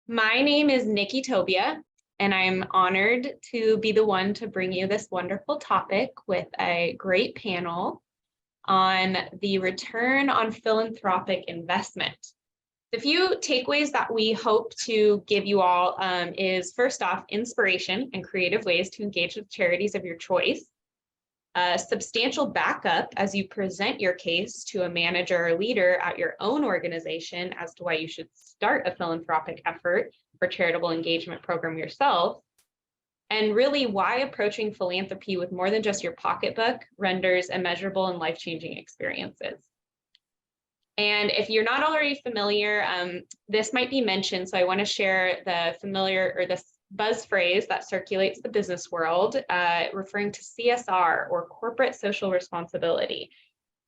My name is Nikki Tobia, and I'm honored to be the one to bring you this wonderful topic with a great panel on the return on philanthropic investment. The few takeaways that we hope to give you all is first off, inspiration and creative ways to engage with charities of your choice. Substantial backup as you present your case to a manager or leader at your own organization as to why you should start a philanthropic effort or charitable engagement program yourself. And really why approaching philanthropy with more than just your pocketbook renders immeasurable and life-changing experiences. And if you're not already familiar, this might be mentioned, so I want to share the familiar or the buzz phrase that circulates the business world, referring to CSR, or corporate social responsibility.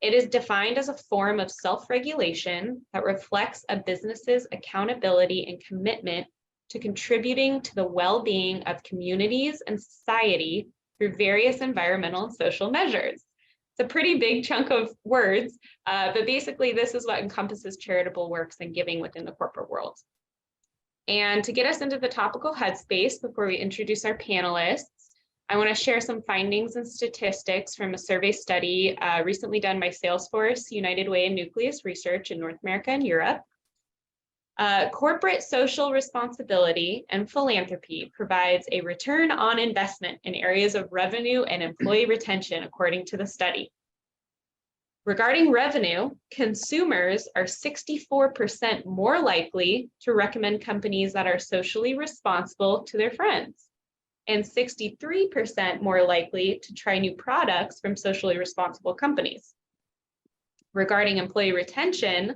It is defined as a form of self-regulation that reflects a business's accountability and commitment to contributing to the well-being of communities and society through various environmental and social measures. It's a pretty big chunk of words, but basically this is what encompasses charitable works and giving within the corporate world. And to get us into the topical headspace before we introduce our panelists, I want to share some findings and statistics from a survey study recently done by Salesforce, United Way, and Nucleus Research in North America and Europe. Corporate social responsibility and philanthropy provides a return on investment in areas of revenue and employee retention, according to the study. Regarding revenue, consumers are 64% more likely to recommend companies that are socially responsible to their friends, and 63% more likely to try new products from socially responsible companies. Regarding employee retention,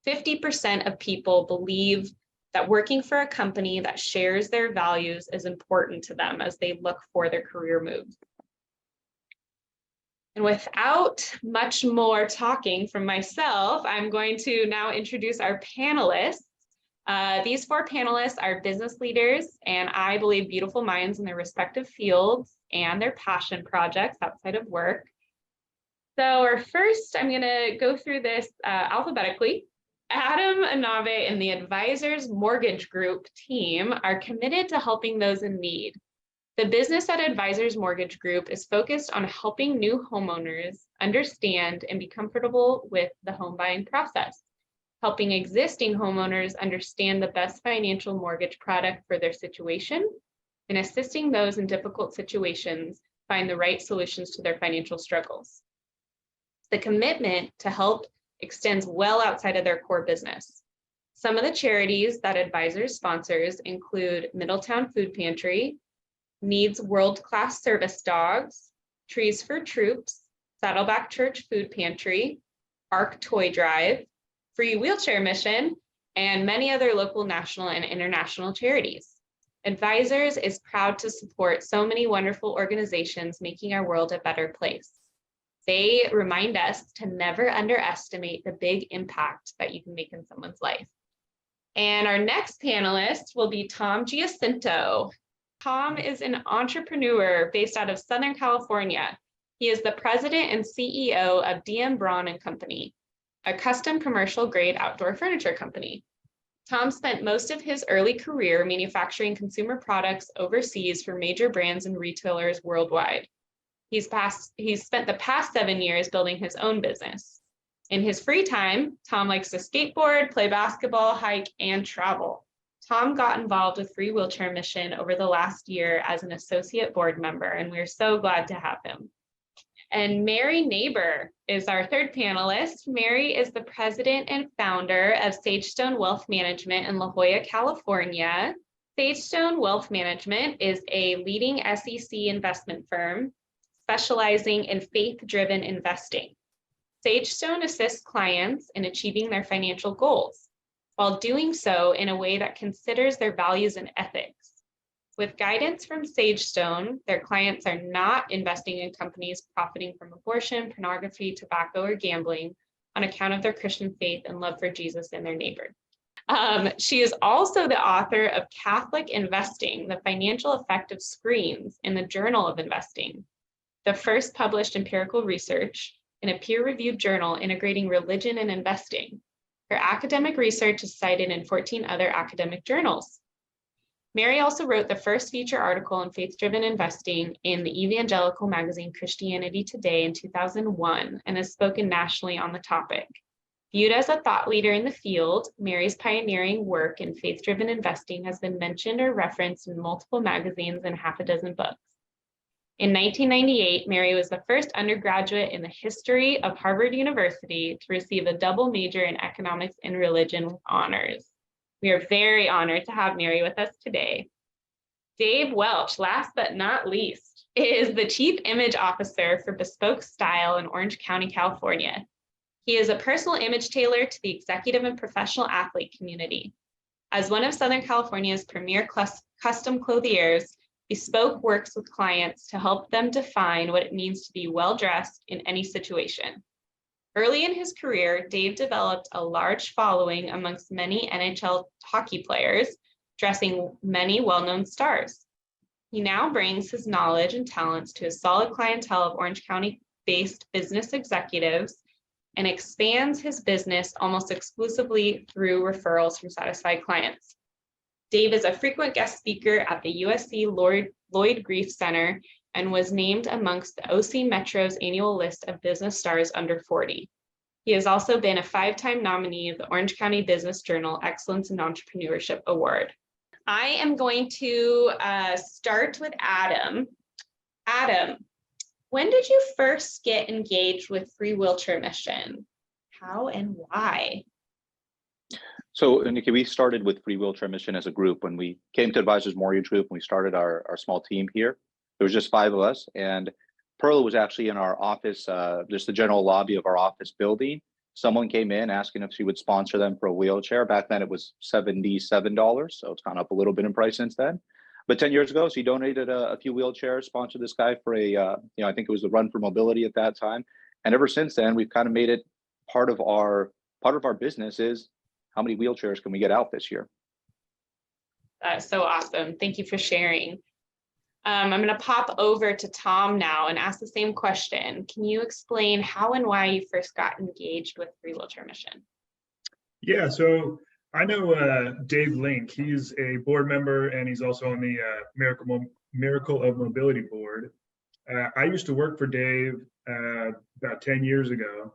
50% of people believe that working for a company that shares their values is important to them as they look for their career moves. And without much more talking from myself, I'm going to now introduce our panelists. These four panelists are business leaders and I believe beautiful minds in their respective fields and their passion projects outside of work. So our first, I'm going to go through this alphabetically. Adam Anave and the Advisors Mortgage Group team are committed to helping those in need. The business at Advisors Mortgage Group is focused on helping new homeowners understand and be comfortable with the home buying process, helping existing homeowners understand the best financial mortgage product for their situation, and assisting those in difficult situations find the right solutions to their financial struggles. The commitment to help extends well outside of their core business. Some of the charities that Advisors sponsors include Middletown Food Pantry, Needs World-Class Service Dogs, Trees for Troops, Saddleback Church Food Pantry, ARC Toy Drive, Free Wheelchair Mission, and many other local, national, and international charities. Advisors is proud to support so many wonderful organizations making our world a better place. They remind us to never underestimate the big impact that you can make in someone's life. And our next panelist will be Tom Giacinto. Tom is an entrepreneur based out of Southern California. He is the president and CEO of DM Braun & Company, a custom commercial grade outdoor furniture company. Tom spent most of his early career manufacturing consumer products overseas for major brands and retailers worldwide. He's spent the past 7 years building his own business. In his free time, Tom likes to skateboard, play basketball, hike, and travel. Tom got involved with Free Wheelchair Mission over the last year as an associate board member, and we're so glad to have him. And Mary Neighbor is our third panelist. Mary is the president and founder of Sagestone Wealth Management in La Jolla, California. Sagestone Wealth Management is a leading SEC investment firm specializing in faith-driven investing. Sagestone assists clients in achieving their financial goals, while doing so in a way that considers their values and ethics. With guidance from Sagestone, their clients are not investing in companies profiting from abortion, pornography, tobacco, or gambling on account of their Christian faith and love for Jesus and their neighbor. She is also the author of Catholic Investing, the Financial Effect of Screens in the Journal of Investing, the first published empirical research in a peer-reviewed journal integrating religion and investing. Her academic research is cited in 14 other academic journals. Mary also wrote the first feature article on faith-driven investing in the evangelical magazine Christianity Today in 2001 and has spoken nationally on the topic. Viewed as a thought leader in the field, Mary's pioneering work in faith-driven investing has been mentioned or referenced in multiple magazines and half a dozen books. In 1998, Mary was the first undergraduate in the history of Harvard University to receive a double major in economics and religion with honors. We are very honored to have Mary with us today. Dave Welch, last but not least, is the Chief Image Officer for Bespoke Style in Orange County, California. He is a personal image tailor to the executive and professional athlete community. As one of Southern California's premier custom clothiers, Bespoke works with clients to help them define what it means to be well-dressed in any situation. Early in his career, Dave developed a large following amongst many NHL hockey players, dressing many well-known stars. He now brings his knowledge and talents to a solid clientele of Orange County-based business executives and expands his business almost exclusively through referrals from satisfied clients. Dave is a frequent guest speaker at the USC Lloyd Grief Center and was named amongst the OC Metro's annual list of business stars under 40. He has also been a 5-time nominee of the Orange County Business Journal Excellence in Entrepreneurship Award. I am going to start with Adam. Adam, when did you first get engaged with Free Wheelchair Mission? How and why? So, Nikki, we started with Free Wheelchair Mission as a group when we came to Advisors Mortgage Group and we started our small team here. There was just 5 of us, and Perla was actually in our office, just the general lobby of our office building. Someone came in asking if she would sponsor them for a wheelchair. Back then it was $77, so it's gone up a little bit in price since then. But 10 years ago, she donated a few wheelchairs, sponsored this guy for I think it was the Run for Mobility at that time. And ever since then, we've kind of made it part of our business is how many wheelchairs can we get out this year? That's so awesome. Thank you for sharing. I'm going to pop over to Tom now and ask the same question. Can you explain how and why you first got engaged with Free Wheelchair Mission? Yeah, so I know Dave Link. He's a board member and he's also on the Miracle of Mobility board. I used to work for Dave about 10 years ago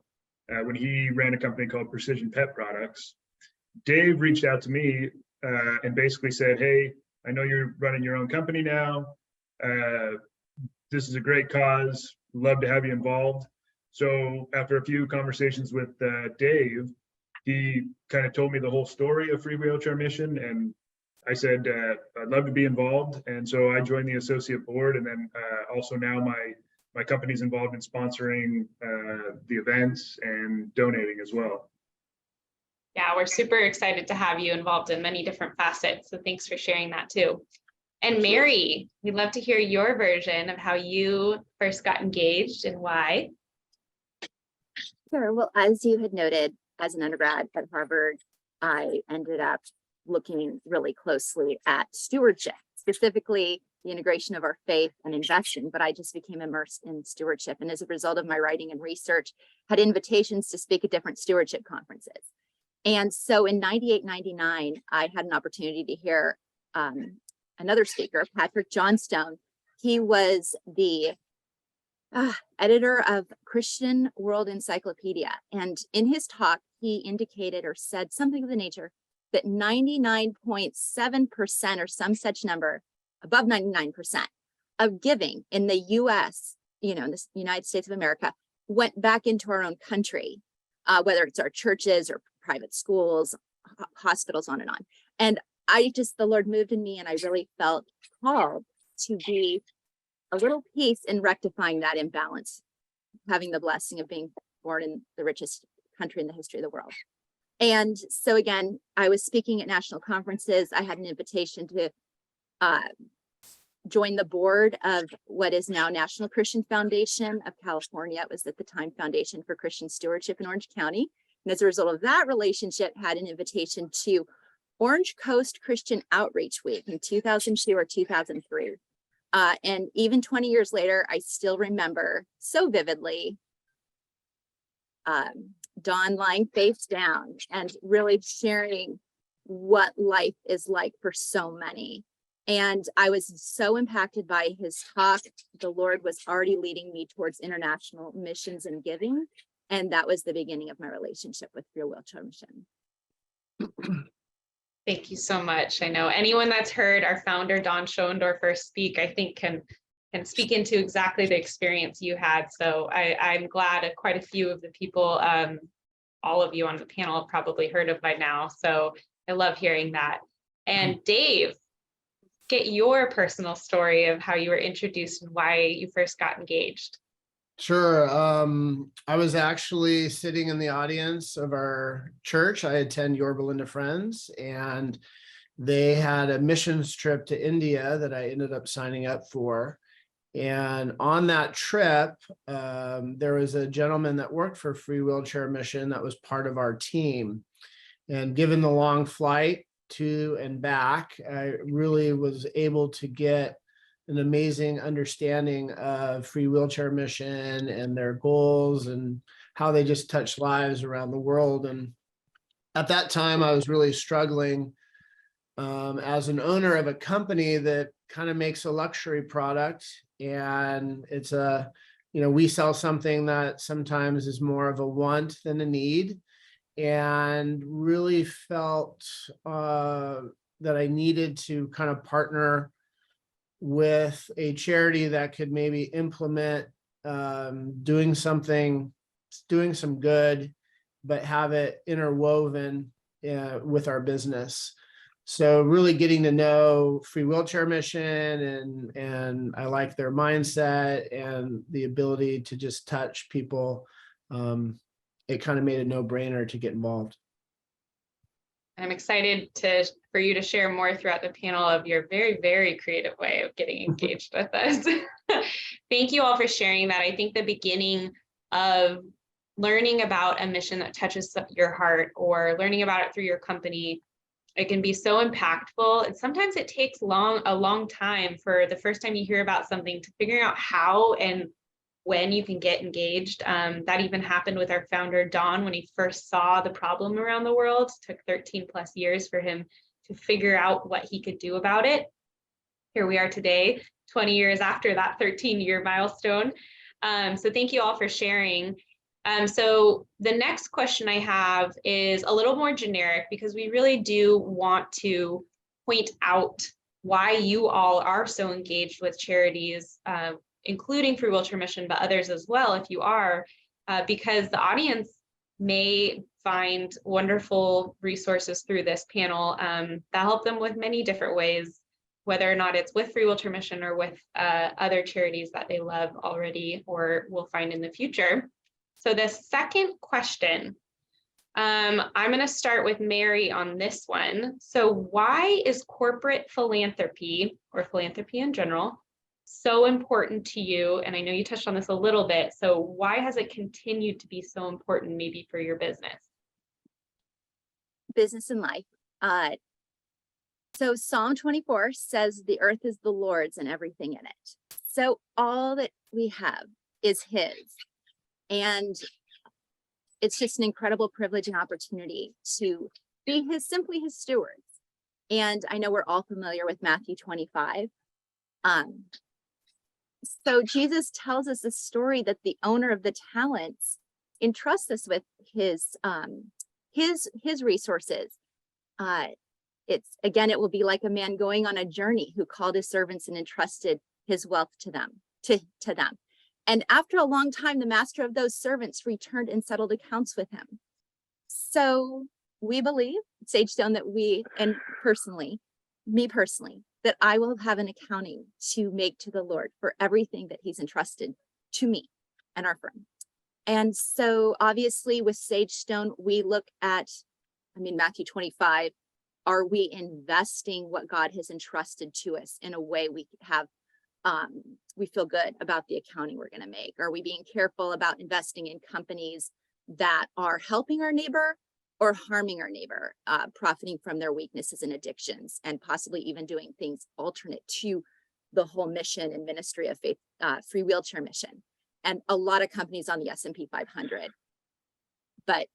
when he ran a company called Precision Pet Products. Dave reached out to me and basically said, hey, I know you're running your own company now. This is a great cause. Love to have you involved. So after a few conversations with Dave, he kind of told me the whole story of Free Wheelchair Mission, and I said I'd love to be involved. And so I joined the associate board, and then also now my company's involved in sponsoring the events and donating as well. Yeah, we're super excited to have you involved in many different facets. So thanks for sharing that too. And Mary, we'd love to hear your version of how you first got engaged and why. Sure. Well, as you had noted, as an undergrad at Harvard, I ended up looking really closely at stewardship, specifically the integration of our faith and investing, but I just became immersed in stewardship. And as a result of my writing and research, had invitations to speak at different stewardship conferences. And so in 98, 99, I had an opportunity to hear another speaker, Patrick Johnstone. He was the editor of Christian World Encyclopedia. And in his talk, he indicated or said something of the nature that 99.7% or some such number, above 99% of giving in the US, in the United States of America, went back into our own country, whether it's our churches or private schools, hospitals, on and on. And the Lord moved in me, and I really felt called to be a little piece in rectifying that imbalance, having the blessing of being born in the richest country in the history of the world. And so again, I was speaking at national conferences. I had an invitation to join the board of what is now National Christian Foundation of California. It was at the time Foundation for Christian Stewardship in Orange County. And as a result of that relationship, had an invitation to Orange Coast Christian Outreach Week in 2002 or 2003. And even 20 years later, I still remember so vividly Dawn lying face down and really sharing what life is like for so many. And I was so impacted by his talk. The Lord was already leading me towards international missions and giving. And that was the beginning of my relationship with Free Wheelchair Mission. Thank you so much. I know anyone that's heard our founder, Don Schoendorfer, speak, I think can speak into exactly the experience you had. So I'm glad quite a few of the people, all of you on the panel have probably heard of by now. So I love hearing that. And Dave, get your personal story of how you were introduced and why you first got engaged. Sure. I was actually sitting in the audience of our church. I attend Your Belinda Friends, and they had a missions trip to India that I ended up signing up for. And on that trip, there was a gentleman that worked for Free Wheelchair Mission that was part of our team. And given the long flight to and back, I really was able to get an amazing understanding of Free Wheelchair Mission and their goals and how they just touch lives around the world. And at that time, I was really struggling as an owner of a company that kind of makes a luxury product. And it's we sell something that sometimes is more of a want than a need, and really felt that I needed to kind of partner with a charity that could maybe implement doing some good, but have it interwoven with our business. So really getting to know Free Wheelchair Mission, and I like their mindset and the ability to just touch people. It kind of made a no-brainer to get involved. I'm excited for you to share more throughout the panel of your very, very creative way of getting engaged with us. Thank you all for sharing that. I think the beginning of learning about a mission that touches your heart, or learning about it through your company, it can be so impactful. And sometimes it takes a long time for the first time you hear about something to figuring out how and when you can get engaged. That even happened with our founder, Don, when he first saw the problem around the world. It took 13 plus years for him to figure out what he could do about it. Here we are today, 20 years after that 13-year milestone. So thank you all for sharing. So the next question I have is a little more generic, because we really do want to point out why you all are so engaged with charities, including Free Wheelchair Mission, but others as well, if you are, because the audience may find wonderful resources through this panel that help them with many different ways, whether or not it's with Free Wheelchair Mission or with other charities that they love already or will find in the future. So the second question, I'm going to start with Mary on this one. So why is corporate philanthropy, or philanthropy in general, so important to you? And I know you touched on this a little bit. So why has it continued to be so important maybe for your business? Business and life. So Psalm 24 says the earth is the Lord's and everything in it. So all that we have is his. And it's just an incredible privilege and opportunity to be simply his stewards. And I know we're all familiar with Matthew 25. So Jesus tells us the story that the owner of the talents entrusts us with his resources. It will be like a man going on a journey who called his servants and entrusted his wealth to them. And after a long time, the master of those servants returned and settled accounts with him. So we believe, Sagestone, that me personally, that I will have an accounting to make to the Lord for everything that he's entrusted to me and our firm. And so obviously with Sagestone, we look at, Matthew 25, are we investing what God has entrusted to us in a way we feel good about the accounting we're going to make? Are we being careful about investing in companies that are helping our neighbor or harming our neighbor, profiting from their weaknesses and addictions, and possibly even doing things alternate to the whole mission and ministry of faith, Free Wheelchair Mission? And a lot of companies on the S&P 500, but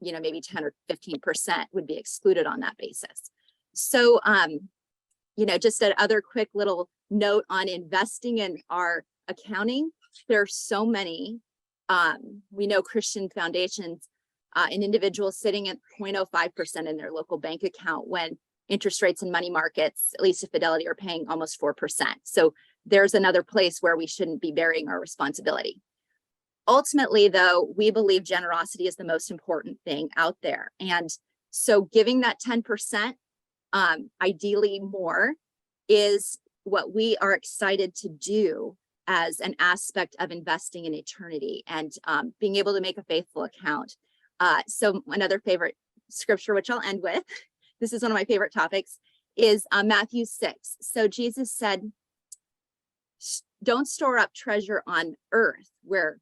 maybe 10 or 15% would be excluded on that basis. So just another quick little note on investing in our accounting. There are so many, we know Christian foundations and individuals sitting at 0.05% in their local bank account when interest rates in money markets, at least at Fidelity, are paying almost 4%. So there's another place where we shouldn't be burying our responsibility. Ultimately, though, we believe generosity is the most important thing out there. And so giving that 10%, ideally more, is what we are excited to do as an aspect of investing in eternity and being able to make a faithful account. So another favorite scripture, which I'll end with, this is one of my favorite topics, is Matthew 6. So Jesus said, don't store up treasure on earth where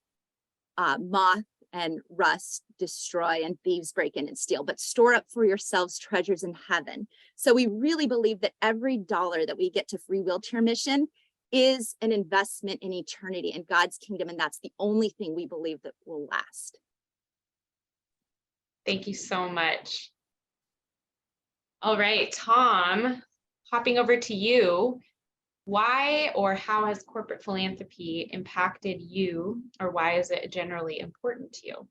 moth and rust destroy and thieves break in and steal, but store up for yourselves treasures in heaven. So we really believe that every dollar that we get to Free Wheelchair Mission is an investment in eternity and God's kingdom, and that's the only thing we believe that will last. Thank you so much. All right, Tom, hopping over to you. Why or how has corporate philanthropy impacted you, or why is it generally important to you?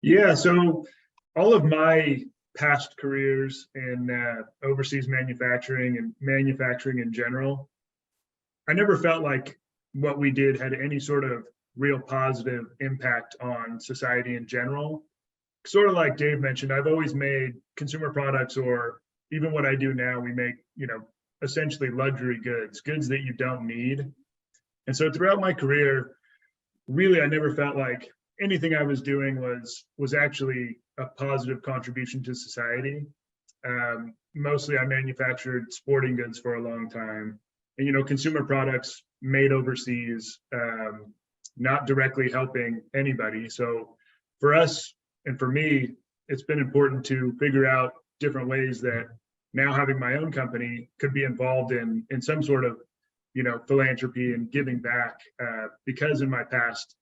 Yeah, so all of my past careers in overseas manufacturing and manufacturing in general, I never felt like what we did had any sort of real positive impact on society in general. Sort of like Dave mentioned, I've always made consumer products, or even what I do now, we make, essentially luxury goods that you don't need. And so throughout my career, really, I never felt like anything I was doing was actually a positive contribution to society. Mostly I manufactured sporting goods for a long time, and consumer products made overseas, not directly helping anybody. So for us and for me, it's been important to figure out different ways that now having my own company could be involved in some sort of philanthropy and giving back, because in my past,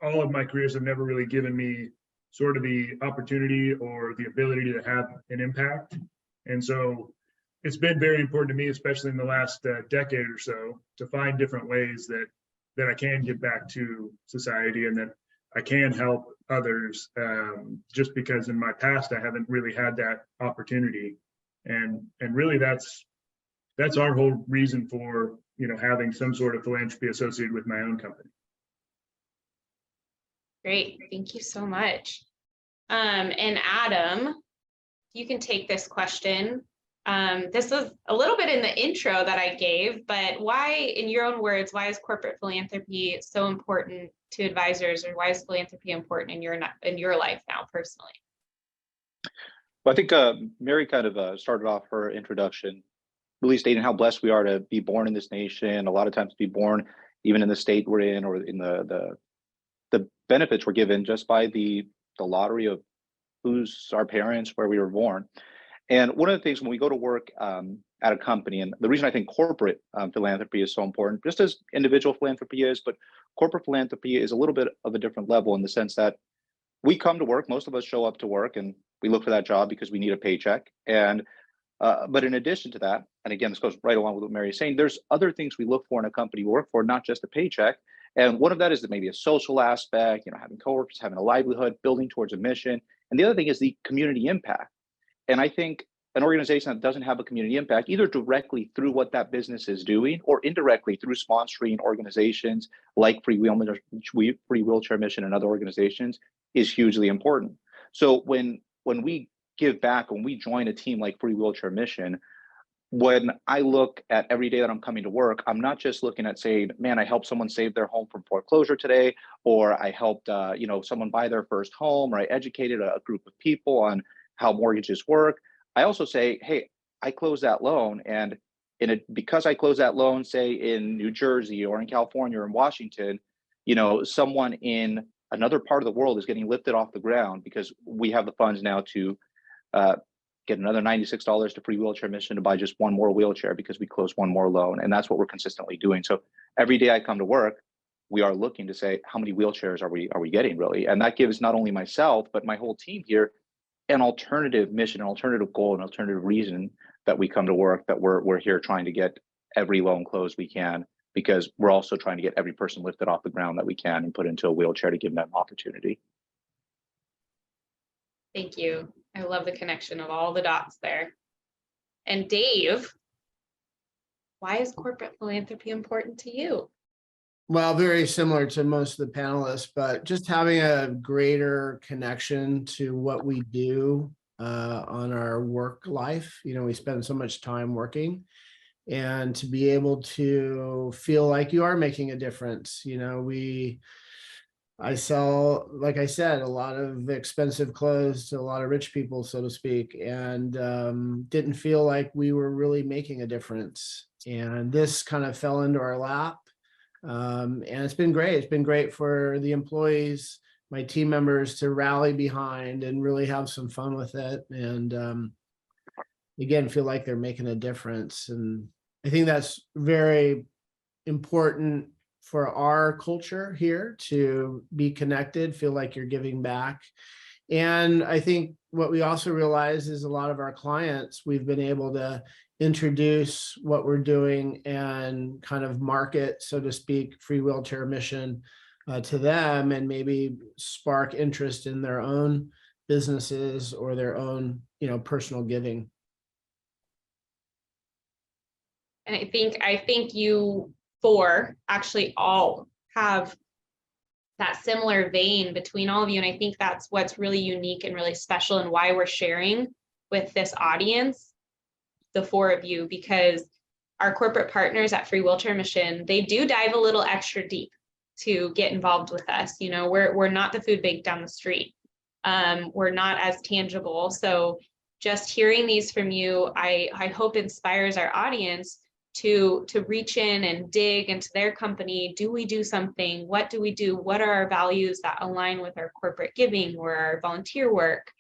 all of my careers have never really given me sort of the opportunity or the ability to have an impact. And so it's been very important to me, especially in the last decade or so, to find different ways that I can give back to society and that I can help others, just because in my past I haven't really had that opportunity. And really that's our whole reason for having some sort of philanthropy associated with my own company. Great, thank you so much. And Adam, you can take this question. This was a little bit in the intro that I gave, but why, in your own words, why is corporate philanthropy so important to advisors, or why is philanthropy important in your life now personally? Well, I think Mary kind of started off her introduction really stating how blessed we are to be born in this nation, a lot of times to be born even in the state we're in, or in the benefits we're given just by the lottery of who's our parents, where we were born. And one of the things when we go to work at a company, and the reason I think corporate philanthropy is so important, just as individual philanthropy is, but corporate philanthropy is a little bit of a different level in the sense that we come to work, most of us show up to work, and we look for that job because we need a paycheck. And but in addition to that, and again, this goes right along with what Mary is saying, there's other things we look for in a company we work for, not just a paycheck. And one of that is that maybe a social aspect, having coworkers, having a livelihood, building towards a mission. And the other thing is the community impact. And I think an organization that doesn't have a community impact, either directly through what that business is doing or indirectly through sponsoring organizations like Free Wheelchair Mission and other organizations, is hugely important. So when we give back, when we join a team like Free Wheelchair Mission, when I look at every day that I'm coming to work, I'm not just looking at saying, man, I helped someone save their home from foreclosure today, or I helped someone buy their first home, or I educated a group of people on how mortgages work. I also say, hey, I closed that loan, and because I closed that loan, say in New Jersey or in California or in Washington, someone in another part of the world is getting lifted off the ground because we have the funds now to get another $96 to Free Wheelchair Mission to buy just one more wheelchair because we closed one more loan. And that's what we're consistently doing. So every day I come to work, we are looking to say, how many wheelchairs are we getting really? And that gives not only myself, but my whole team here an alternative mission, an alternative goal, an alternative reason that we come to work, that we're here trying to get every loan closed we can, because we're also trying to get every person lifted off the ground that we can and put into a wheelchair to give them opportunity. Thank you. I love the connection of all the dots there. And Dave, why is corporate philanthropy important to you? Well, very similar to most of the panelists, but just having a greater connection to what we do on our work life. You know, we spend so much time working, and to be able to feel like you are making a difference. You know, I sell, like I said, a lot of expensive clothes to a lot of rich people, so to speak, and didn't feel like we were really making a difference. And this kind of fell into our lap. And it's been great. It's been great for the employees, my team members, to rally behind and really have some fun with it. And again, feel like they're making a difference. And I think that's very important for our culture here, to be connected, feel like you're giving back. And I think what we also realize is a lot of our clients, we've been able to introduce what we're doing and kind of market, so to speak, Free Wheelchair Mission to them, and maybe spark interest in their own businesses or their own, you know, personal giving. And I think you four actually all have that similar vein between all of you. And I think that's what's really unique and really special, and why we're sharing with this audience, the four of you, because our corporate partners at Free Wheelchair Mission, they do dive a little extra deep to get involved with us. You know, we're not the food bank down the street. We're not as tangible. So just hearing these from you, I hope inspires our audience to reach in and dig into their company. Do we do something? What do we do? What are our values that align with our corporate giving or our volunteer work?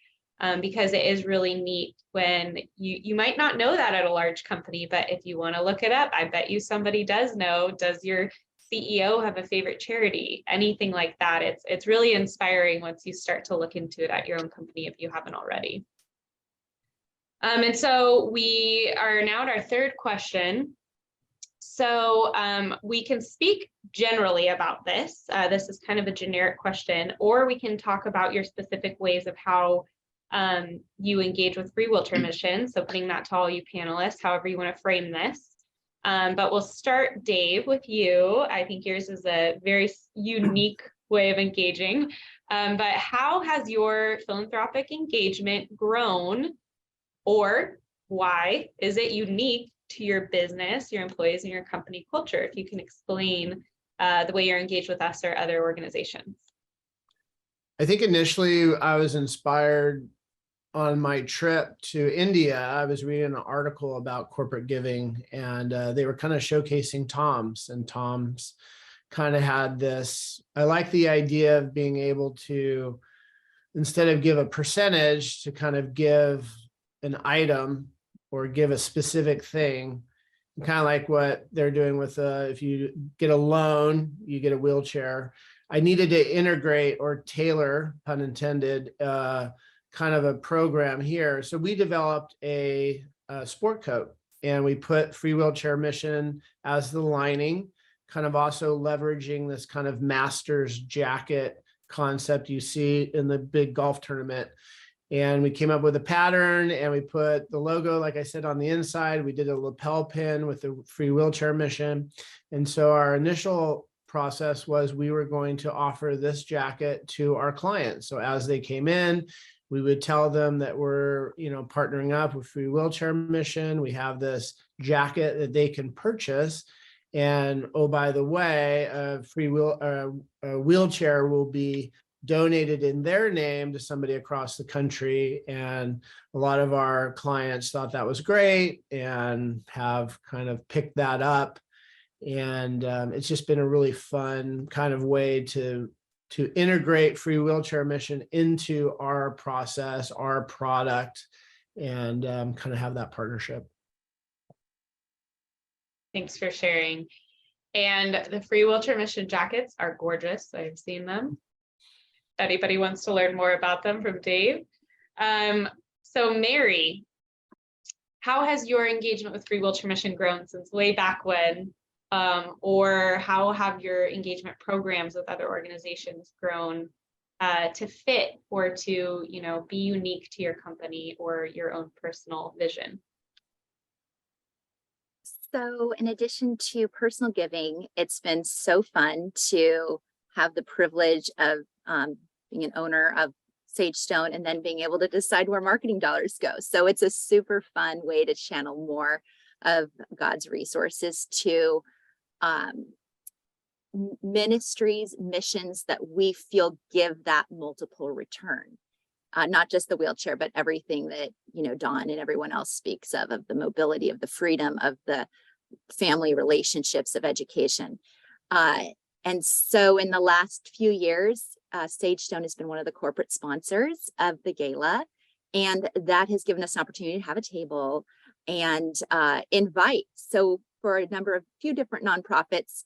Because it is really neat when you might not know that at a large company, but if you want to look it up, I bet you somebody does know. Does your CEO have a favorite charity? Anything like that. It's really inspiring once you start to look into it at your own company, if you haven't already. And so we are now at our third question. So we can speak generally about this. This is kind of a generic question, or we can talk about your specific ways of how you engage with Free Wheelchair Mission. So putting that to all you panelists, however you want to frame this. But we'll start, Dave, with you. I think yours is a very unique way of engaging. But how has your philanthropic engagement grown, or why is it unique to your business, your employees, and your company culture? If you can explain the way you're engaged with us or other organizations. I think initially I was inspired on my trip to India. I was reading an article about corporate giving, and they were kind of showcasing Toms, and Toms kind of had this, I like the idea of being able to, instead of give a percentage, to kind of give an item or give a specific thing, kind of like what they're doing with if you get a loan, you get a wheelchair. I needed to integrate or tailor, pun intended, kind of a program here. So we developed a sport coat, and we put Free Wheelchair Mission as the lining, kind of also leveraging this kind of master's jacket concept you see in the big golf tournament. And we came up with a pattern, and we put the logo, like I said, on the inside. We did a lapel pin with the Free Wheelchair Mission. And so our initial process was we were going to offer this jacket to our clients. So as they came in, we would tell them that we're, you know, partnering up with Free Wheelchair Mission. We have this jacket that they can purchase. And oh, by the way, a wheelchair will be donated in their name to somebody across the country. And a lot of our clients thought that was great and have kind of picked that up. And it's just been a really fun kind of way to integrate Free Wheelchair Mission into our process, our product, and kind of have that partnership. Thanks for sharing. And the Free Wheelchair Mission jackets are gorgeous. I've seen them. Anybody wants to learn more about them from Dave? So Mary, how has your engagement with Free Wheelchair Mission grown since way back when? Or how have your engagement programs with other organizations grown to fit or to, you know, be unique to your company or your own personal vision? So in addition to personal giving, it's been so fun to have the privilege of being an owner of Sage Stone and then being able to decide where marketing dollars go. So it's a super fun way to channel more of God's resources to ministries, missions that we feel give that multiple return. Not just the wheelchair, but everything that, you know, Dawn and everyone else speaks of the mobility, of the freedom, of the family relationships, of education. And so in the last few years, Sage Stone has been one of the corporate sponsors of the gala. And that has given us an opportunity to have a table and invite. So for a few different nonprofits,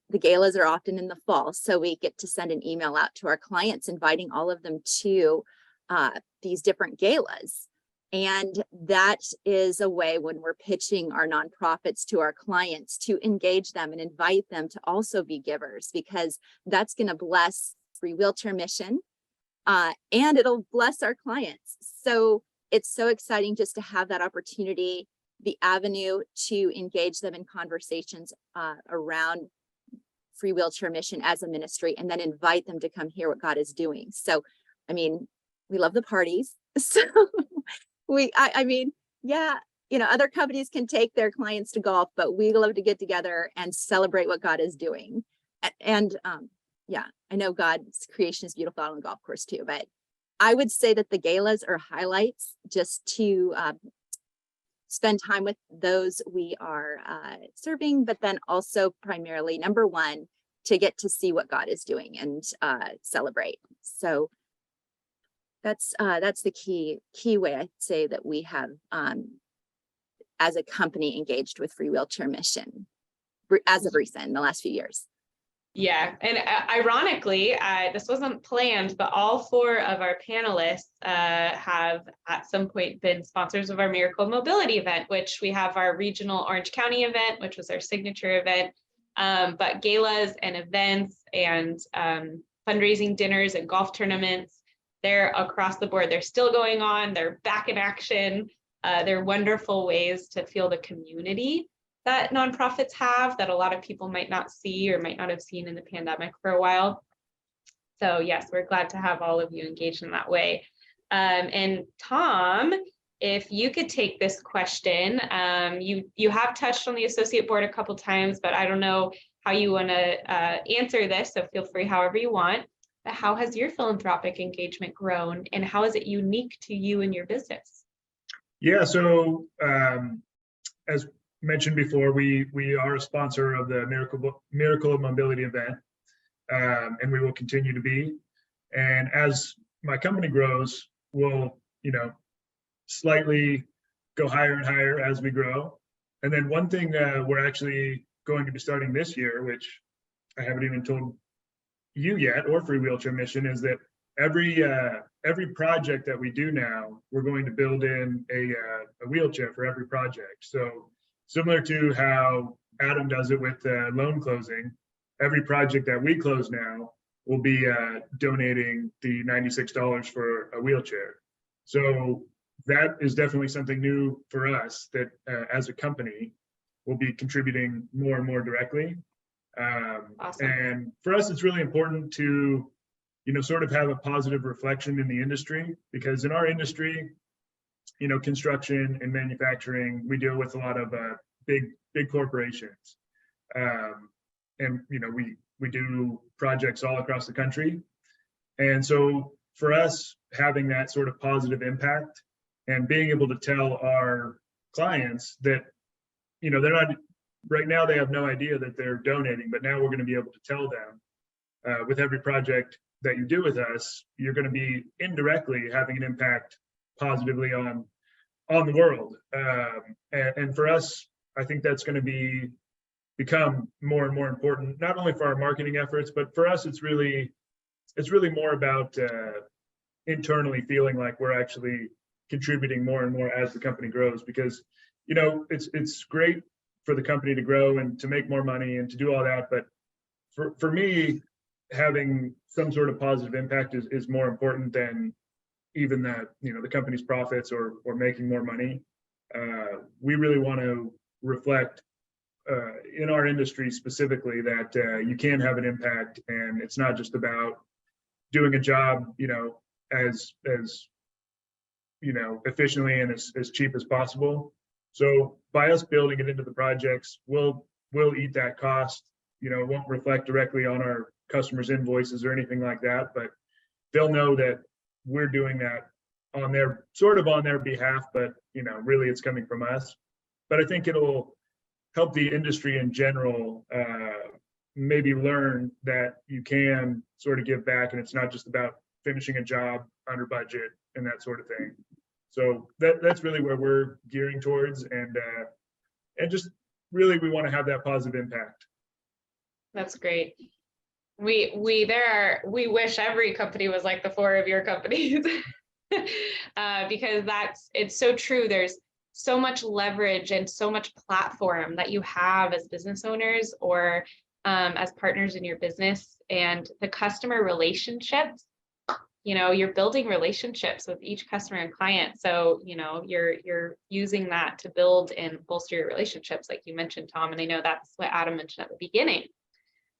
the galas are often in the fall. So we get to send an email out to our clients, inviting all of them to these different galas. And that is a way when we're pitching our nonprofits to our clients to engage them and invite them to also be givers, because that's going to bless Free Wheelchair Mission and it'll bless our clients. So it's so exciting just to have that opportunity, the avenue to engage them in conversations around Free Wheelchair Mission as a ministry, and then invite them to come hear what God is doing. So, I mean, we love the parties. So I mean, yeah, you know, other companies can take their clients to golf, but we love to get together and celebrate what God is doing. And yeah, I know God's creation is beautiful on the golf course too, but I would say that the galas are highlights just to spend time with those we are serving, but then also primarily, number one, to get to see what God is doing and celebrate. So that's the key way I'd say that we have, as a company, engaged with Free Wheelchair Mission as of recent in the last few years. Yeah, and ironically, this wasn't planned, but all four of our panelists have at some point been sponsors of our Miracle Mobility event, which we have our regional Orange County event, which was our signature event, but galas and events and fundraising dinners and golf tournaments, they're across the board. They're still going on. They're back in action. They're wonderful ways to feel the community that nonprofits have that a lot of people might not see or might not have seen in the pandemic for a while. So yes, we're glad to have all of you engaged in that way. And Tom, if you could take this question, you have touched on the associate board a couple times, but I don't know how you want to answer this, so feel free however you want. But how has your philanthropic engagement grown, and how is it unique to you and your business? Yeah, so as mentioned before, we are a sponsor of the Miracle of Mobility event, and we will continue to be. And as my company grows, we'll, you know, slightly go higher and higher as we grow. And then one thing we're actually going to be starting this year, which I haven't even told you yet, or Free Wheelchair Mission, is that every project that we do now, we're going to build in a wheelchair for every project. So similar to how Adam does it with loan closing, every project that we close now will be donating the $96 for a wheelchair. So that is definitely something new for us that as a company will be contributing more and more directly. Awesome. And for us, it's really important to, you know, sort of have a positive reflection in the industry, because in our industry, you know, construction and manufacturing, we deal with a lot of big corporations. And, you know, we do projects all across the country. And so for us, having that sort of positive impact and being able to tell our clients that, you know, they're not, right now they have no idea that they're donating, but now we're going to be able to tell them with every project that you do with us, you're going to be indirectly having an impact positively on the world. And for us, I think that's going to become more and more important, not only for our marketing efforts, but for us, it's really more about internally feeling like we're actually contributing more and more as the company grows, because, it's great for the company to grow and to make more money and to do all that. But for me, having some sort of positive impact is more important than even that, the company's profits or making more money. We really want to reflect in our industry specifically that you can have an impact, and it's not just about doing a job, as efficiently and as cheap as possible. So by us building it into the projects, we'll eat that cost. It won't reflect directly on our customers' invoices or anything like that, but they'll know that we're doing that on their behalf, but really it's coming from us. But I think it'll help the industry in general maybe learn that you can sort of give back, and it's not just about finishing a job under budget and that sort of thing. So that's really where we're gearing towards, and just really we want to have that positive impact. That's great. We wish every company was like the four of your companies. Because it's so true. There's so much leverage and so much platform that you have as business owners or as partners in your business, and the customer relationships, you're building relationships with each customer and client. So, you're using that to build and bolster your relationships, like you mentioned, Tom, and I know that's what Adam mentioned at the beginning.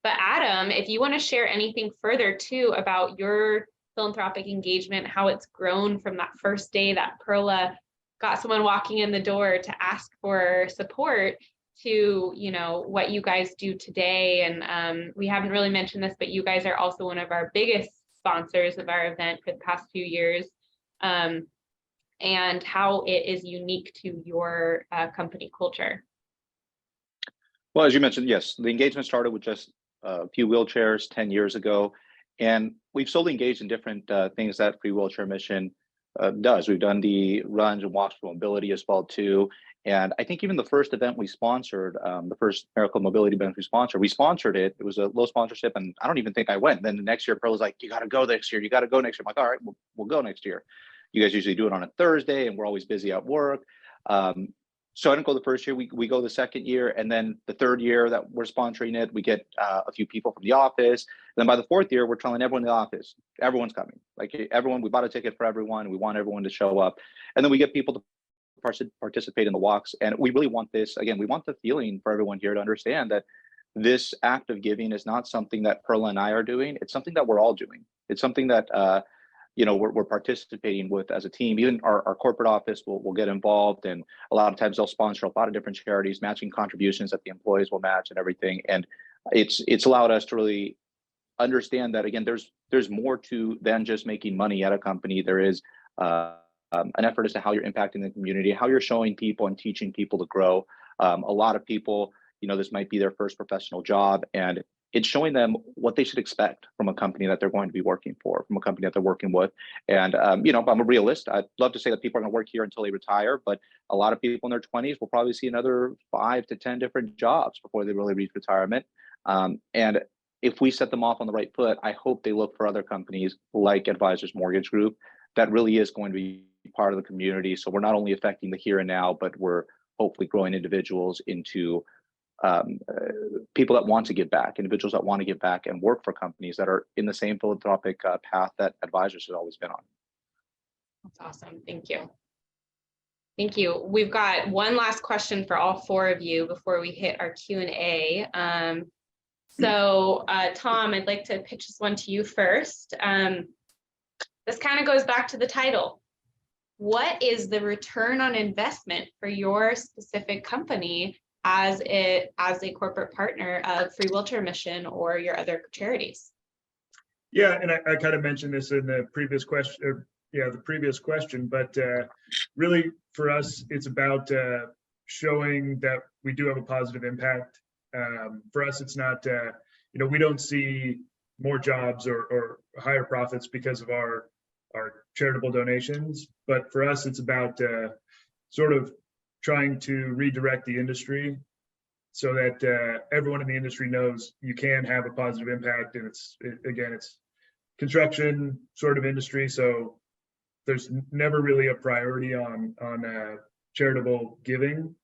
But Adam, if you want to share anything further too about your philanthropic engagement, how it's grown from that first day that Perla got someone walking in the door to ask for support to, what you guys do today. And we haven't really mentioned this, but you guys are also one of our biggest sponsors of our event for the past few years, and how it is unique to your company culture. Well, as you mentioned, yes, the engagement started with just a few wheelchairs 10 years ago. And we've slowly engaged in different things that Free Wheelchair Mission does. We've done the runs and walks for mobility as well too. And I think even the first event we sponsored, the first Miracle Mobility event we sponsored it. It was a low sponsorship, and I don't even think I went. Then the next year, Pearl was like, "You got to go next year. You got to go next year." I'm like, "All right, we'll go next year." You guys usually do it on a Thursday, and we're always busy at work. So I didn't go the first year. We go the second year, and then the third year that we're sponsoring it, we get a few people from the office. And then by the fourth year, we're telling everyone in the office, everyone's coming. Like everyone, we bought a ticket for everyone. We want everyone to show up, and then we get people to participate in the walks. And we really want this. Again, we want the feeling for everyone here to understand that this act of giving is not something that Perla and I are doing. It's something that we're all doing. It's something that we're participating with as a team. Even our corporate office will get involved, and a lot of times they'll sponsor a lot of different charities, matching contributions that the employees will match and everything. And it's allowed us to really understand that, again, there's more to than just making money at a company. There is an effort as to how you're impacting the community, how you're showing people and teaching people to grow. A lot of people, this might be their first professional job, and it's showing them what they should expect from a company that they're going to be working for, from a company that they're working with. And, I'm a realist. I'd love to say that people are going to work here until they retire, but a lot of people in their 20s will probably see another 5 to 10 different jobs before they really reach retirement. And if we set them off on the right foot, I hope they look for other companies like Advisors Mortgage Group that really is going to be part of the community. So we're not only affecting the here and now, but we're hopefully growing individuals into people that want to give back, individuals that want to give back and work for companies that are in the same philanthropic path that Advisors has always been on. That's awesome. Thank you. Thank you. We've got one last question for all four of you before we hit our Q&A. So Tom, I'd like to pitch this one to you first. This kind of goes back to the title. What is the return on investment for your specific company as a corporate partner of Free Wheelchair Mission or your other charities? Yeah, and I kind of mentioned this in the previous question, but really for us, it's about showing that we do have a positive impact. For us, it's not, we don't see more jobs or higher profits because of our charitable donations, but for us, it's about sort of trying to redirect the industry so that everyone in the industry knows you can have a positive impact. And it's construction sort of industry, so there's never really a priority on charitable giving.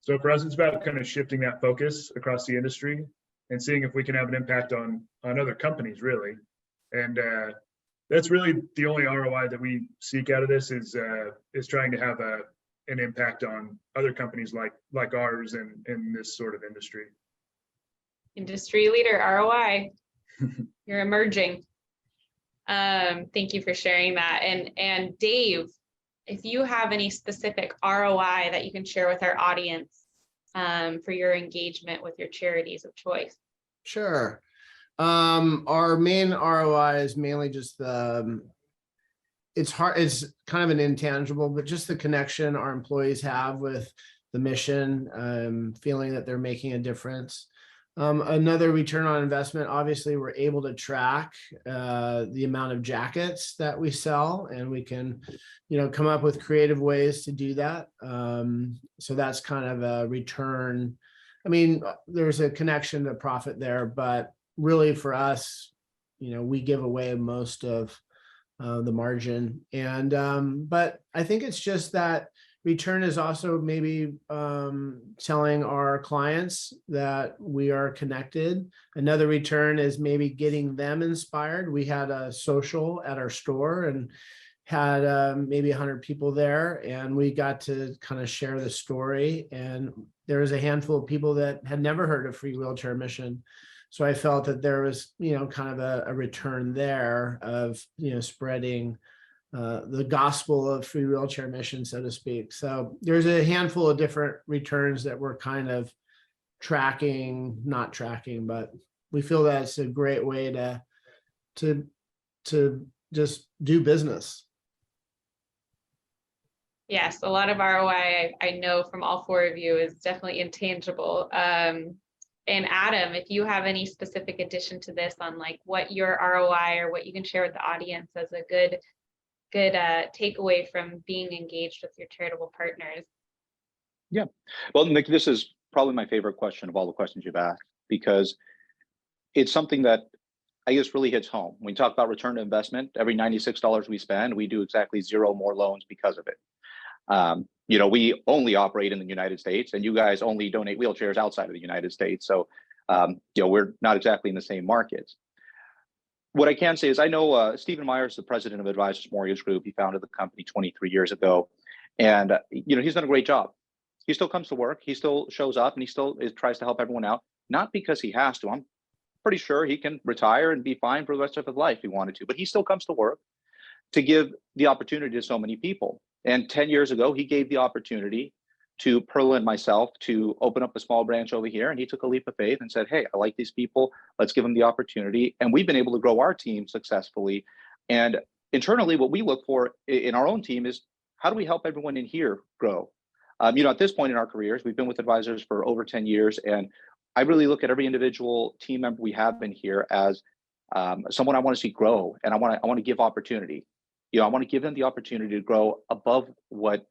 So for us, it's about kind of shifting that focus across the industry and seeing if we can have an impact on other companies, really. And that's really the only ROI that we seek out of this is trying to have an impact on other companies like ours and in this sort of industry. Industry leader, ROI. You're emerging. Thank you for sharing that. And Dave, if you have any specific ROI that you can share with our audience for your engagement with your charities of choice. Sure. Our main ROI is mainly just it's kind of an intangible, but just the connection our employees have with the mission, feeling that they're making a difference. Another return on investment, obviously, we're able to track the amount of jackets that we sell, and we can, come up with creative ways to do that. So that's kind of a return. I mean, there's a connection to profit there, but really for us, we give away most of the margin. And but I think it's just that return is also maybe telling our clients that we are connected. Another return is maybe getting them inspired. We had a social at our store and had maybe 100 people there, and we got to kind of share the story. And there was a handful of people that had never heard of Free Wheelchair Mission. So I felt that there was, kind of a return there of, spreading the gospel of Free Wheelchair Mission, so to speak. So there's a handful of different returns that we're kind of not tracking, but we feel that's a great way to just do business. Yes, a lot of ROI I know from all four of you is definitely intangible. And Adam, if you have any specific addition to this on like what your ROI or what you can share with the audience as a good takeaway from being engaged with your charitable partners. Yeah, well, Nick, this is probably my favorite question of all the questions you've asked, because it's something that I guess really hits home. When we talk about return to investment, every $96 we spend, we do exactly 0 more loans because of it. We only operate in the United States, and you guys only donate wheelchairs outside of the United States. So, we're not exactly in the same markets. What I can say is I know Stephen Myers, the president of Advisors Mortgage Group. He founded the company 23 years ago, and he's done a great job. He still comes to work, he still shows up, and he still tries to help everyone out. Not because he has to. I'm pretty sure he can retire and be fine for the rest of his life if he wanted to, but he still comes to work to give the opportunity to so many people. And 10 years ago, he gave the opportunity to Perla and myself to open up a small branch over here. And he took a leap of faith and said, hey, I like these people. Let's give them the opportunity. And we've been able to grow our team successfully. And internally, what we look for in our own team is how do we help everyone in here grow? At this point in our careers, we've been with Advisors for over 10 years. And I really look at every individual team member we have in here as someone I want to see grow. And I want to give opportunity. I want to give them the opportunity to grow above what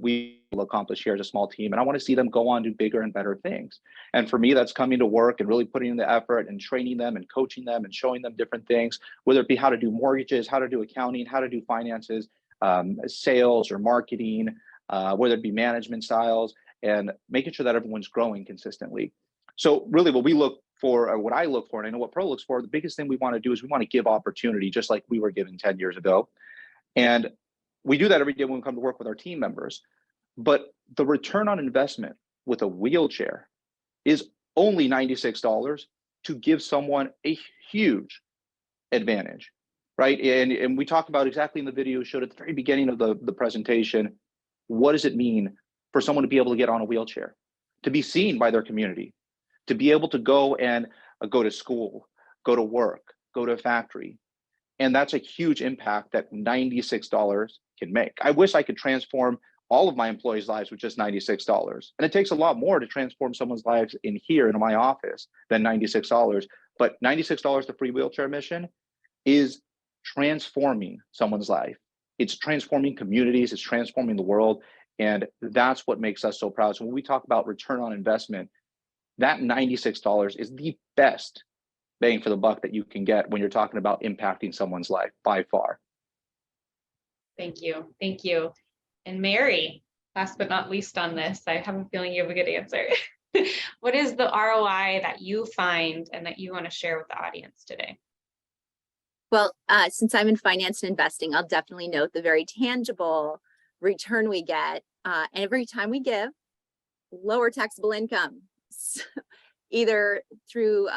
we will accomplish here as a small team. And I want to see them go on to bigger and better things. And for me, that's coming to work and really putting in the effort and training them and coaching them and showing them different things, whether it be how to do mortgages, how to do accounting, how to do finances, sales or marketing, whether it be management styles, and making sure that everyone's growing consistently. So really what we look for, or what I look for, and I know what Pro looks for, the biggest thing we want to do is we want to give opportunity, just like we were given 10 years ago. And we do that every day when we come to work with our team members. But the return on investment with a wheelchair is only $96 to give someone a huge advantage, right? And we talked about exactly in the video showed at the very beginning of the presentation, what does it mean for someone to be able to get on a wheelchair, to be seen by their community, to be able to go to school, go to work, go to a factory. And that's a huge impact that $96 can make. I wish I could transform all of my employees' lives with just $96. And it takes a lot more to transform someone's lives in here in my office than $96. But $96 to Free Wheelchair Mission is transforming someone's life. It's transforming communities, it's transforming the world. And that's what makes us so proud. So when we talk about return on investment, that $96 is the best bang for the buck that you can get when you're talking about impacting someone's life by far. Thank you. Thank you. And Mary, last but not least on this, I have a feeling you have a good answer. What is the ROI that you find and that you want to share with the audience today? Well, since I'm in finance and investing, I'll definitely note the very tangible return we get every time we give. Lower taxable income, either through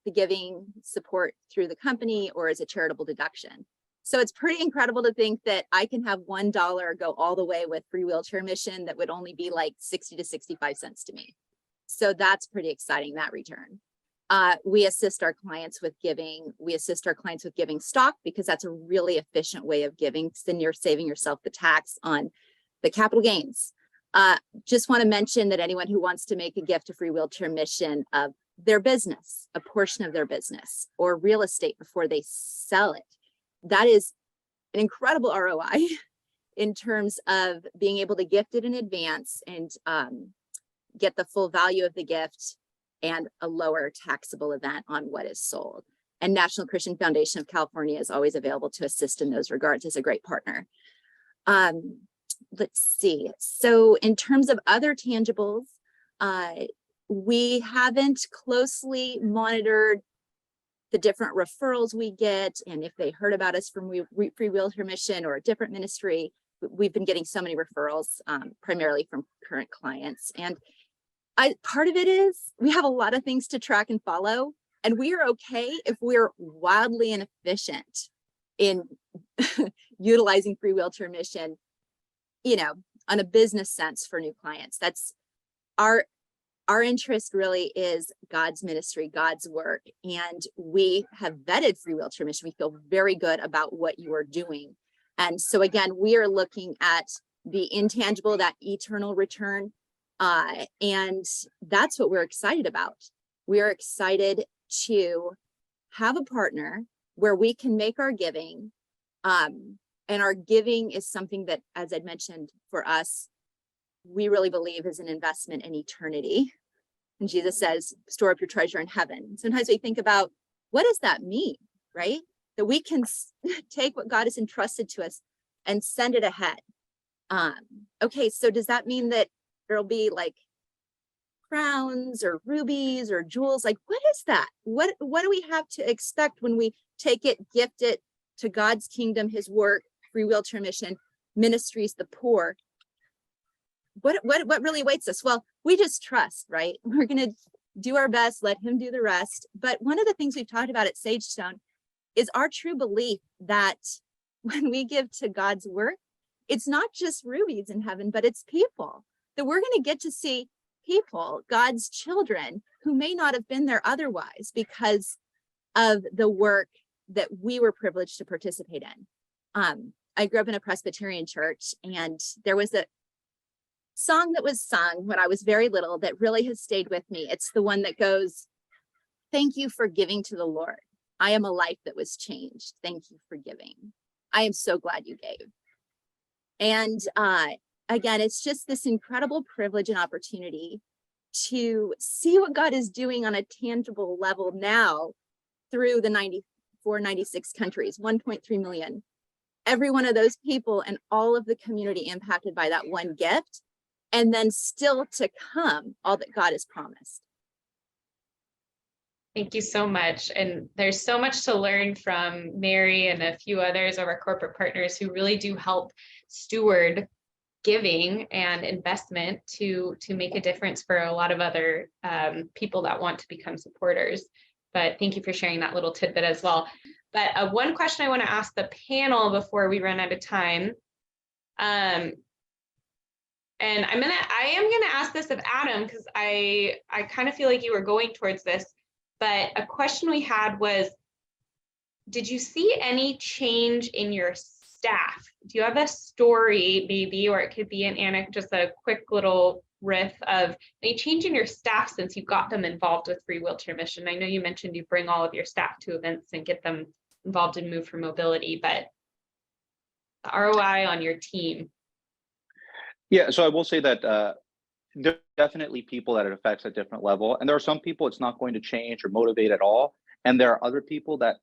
the giving support through the company or as a charitable deduction. So it's pretty incredible to think that I can have $1 go all the way with free wheelchair mission that would only be like 60 to 65 cents to me. So that's pretty exciting, that return. We assist our clients with giving. We assist our clients with giving stock because that's a really efficient way of giving. Then you're saving yourself the tax on the capital gains. Just want to mention that anyone who wants to make a gift to Free Wheelchair Mission of their business, a portion of their business or real estate before they sell it, that is an incredible ROI in terms of being able to gift it in advance and get the full value of the gift and a lower taxable event on what is sold. And National Christian Foundation of California is always available to assist in those regards as a great partner. Let's see. So in terms of other tangibles, we haven't closely monitored the different referrals we get and if they heard about us from Free Wheelchair Mission or a different ministry. We've been getting so many referrals, primarily from current clients. And part of it is we have a lot of things to track and follow, and we are okay if we're wildly inefficient in utilizing Free Wheelchair Mission, you know, on a business sense for new clients. That's our interest really is God's ministry, God's work. And we have vetted Free Wheelchair Mission. We feel very good about what you are doing. And so again, we are looking at the intangible, that eternal return. And that's what we're excited about. We are excited to have a partner where we can make our giving. And our giving is something that, as I'd mentioned, for us, we really believe is an investment in eternity. And Jesus says, store up your treasure in heaven. Sometimes we think about, what does that mean, right? That we can take what God has entrusted to us and send it ahead. Okay, so does that mean that there'll be like crowns or rubies or jewels? Like, what is that? What do we have to expect when we take it, gift it to God's kingdom, his work, Free Wheelchair Mission, ministries, the poor? What really awaits us? Well, we just trust, right? We're going to do our best, let him do the rest. But one of the things we've talked about at Sagestone is our true belief that when we give to God's work, it's not just rubies in heaven, but it's people, that we're going to get to see people, God's children, who may not have been there otherwise because of the work that we were privileged to participate in. I grew up in a Presbyterian church, and there was a song that was sung when I was very little that really has stayed with me. It's the one that goes, "Thank you for giving to the Lord. I am a life that was changed. Thank you for giving. I am so glad you gave." And again, it's just this incredible privilege and opportunity to see what God is doing on a tangible level now through the 94, 96 countries, 1.3 million. Every one of those people and all of the community impacted by that one gift. And then still to come, all that God has promised. Thank you so much. And there's so much to learn from Mary and a few others of our corporate partners who really do help steward giving and investment to make a difference for a lot of other people that want to become supporters. But thank you for sharing that little tidbit as well. But one question I want to ask the panel before we run out of time. And I am gonna ask this of Adam, because I kind of feel like you were going towards this, but a question we had was, did you see any change in your staff? Do you have a story maybe, or it could be an anecdote, just a quick little riff of any change in your staff since you got them involved with Free Wheelchair Mission? I know you mentioned you bring all of your staff to events and get them involved in Move for Mobility, but the ROI on your team. Yeah, so I will say that there are definitely people that it affects at different level. And there are some people it's not going to change or motivate at all. And there are other people that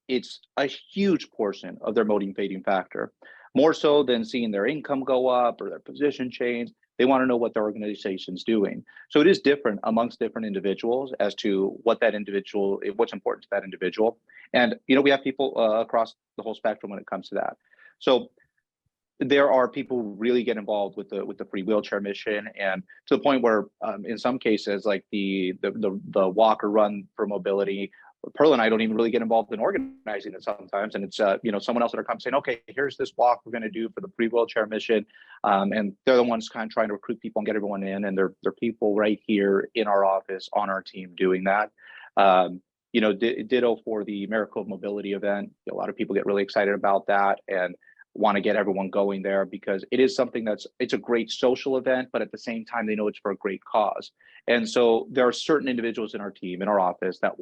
it's a huge portion of their motivating factor, more so than seeing their income go up or their position change. They want to know what their organization's doing. So it is different amongst different individuals as to what that individual, what's important to that individual. And, you know, we have people across the whole spectrum when it comes to that. So there are people who really get involved with the free wheelchair mission, and to the point where in some cases, like the walk or run for mobility, Pearl and I don't even really get involved in organizing it sometimes, and it's you know, someone else that are coming saying, okay, here's this walk we're going to do for the free wheelchair mission, and they're the ones kind of trying to recruit people and get everyone in, and they're people right here in our office on our team doing that. You know, ditto for the Miracle of Mobility event. A lot of people get really excited about that and want to get everyone going there, because it is something it's a great social event, but at the same time, they know it's for a great cause. And so there are certain individuals in our team, in our office, that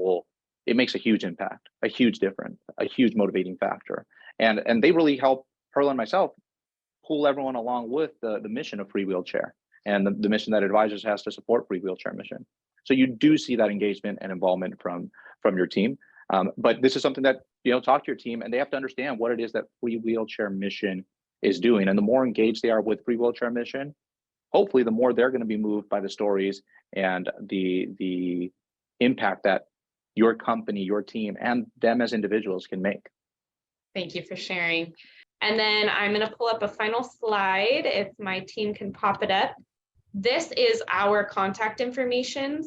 it makes a huge impact, a huge difference, a huge motivating factor. And they really help Pearl and myself pull everyone along with the mission of free wheelchair and the mission that Advisors has to support free wheelchair mission. So you do see that engagement and involvement from your team. But this is something that, you know, talk to your team, and they have to understand what it is that free wheelchair mission is doing. And the more engaged they are with free wheelchair mission, hopefully the more they're going to be moved by the stories and the impact that your company, your team, and them as individuals can make. Thank you for sharing. And then I'm going to pull up a final slide if my team can pop it up. This is our contact information.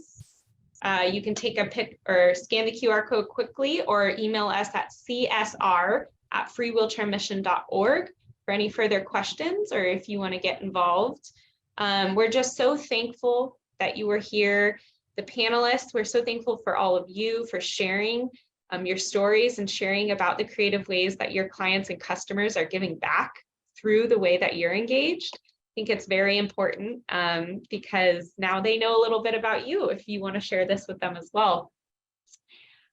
You can take a pic or scan the QR code quickly, or email us at csr@freewheelchairmission.org for any further questions, or if you want to get involved. We're just so thankful that you were here. The panelists, we're so thankful for all of you for sharing your stories and sharing about the creative ways that your clients and customers are giving back through the way that you're engaged. I think it's very important because now they know a little bit about you if you want to share this with them as well.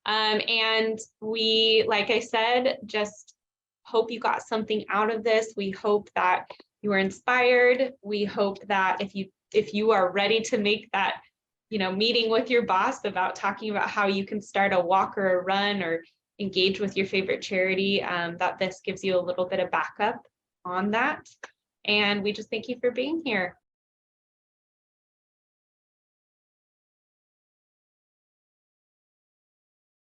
And we, like I said, just hope you got something out of this. We hope that you are inspired. We hope that if you are ready to make that, you know, meeting with your boss about talking about how you can start a walk or a run or engage with your favorite charity, that this gives you a little bit of backup on that. And we just thank you for being here.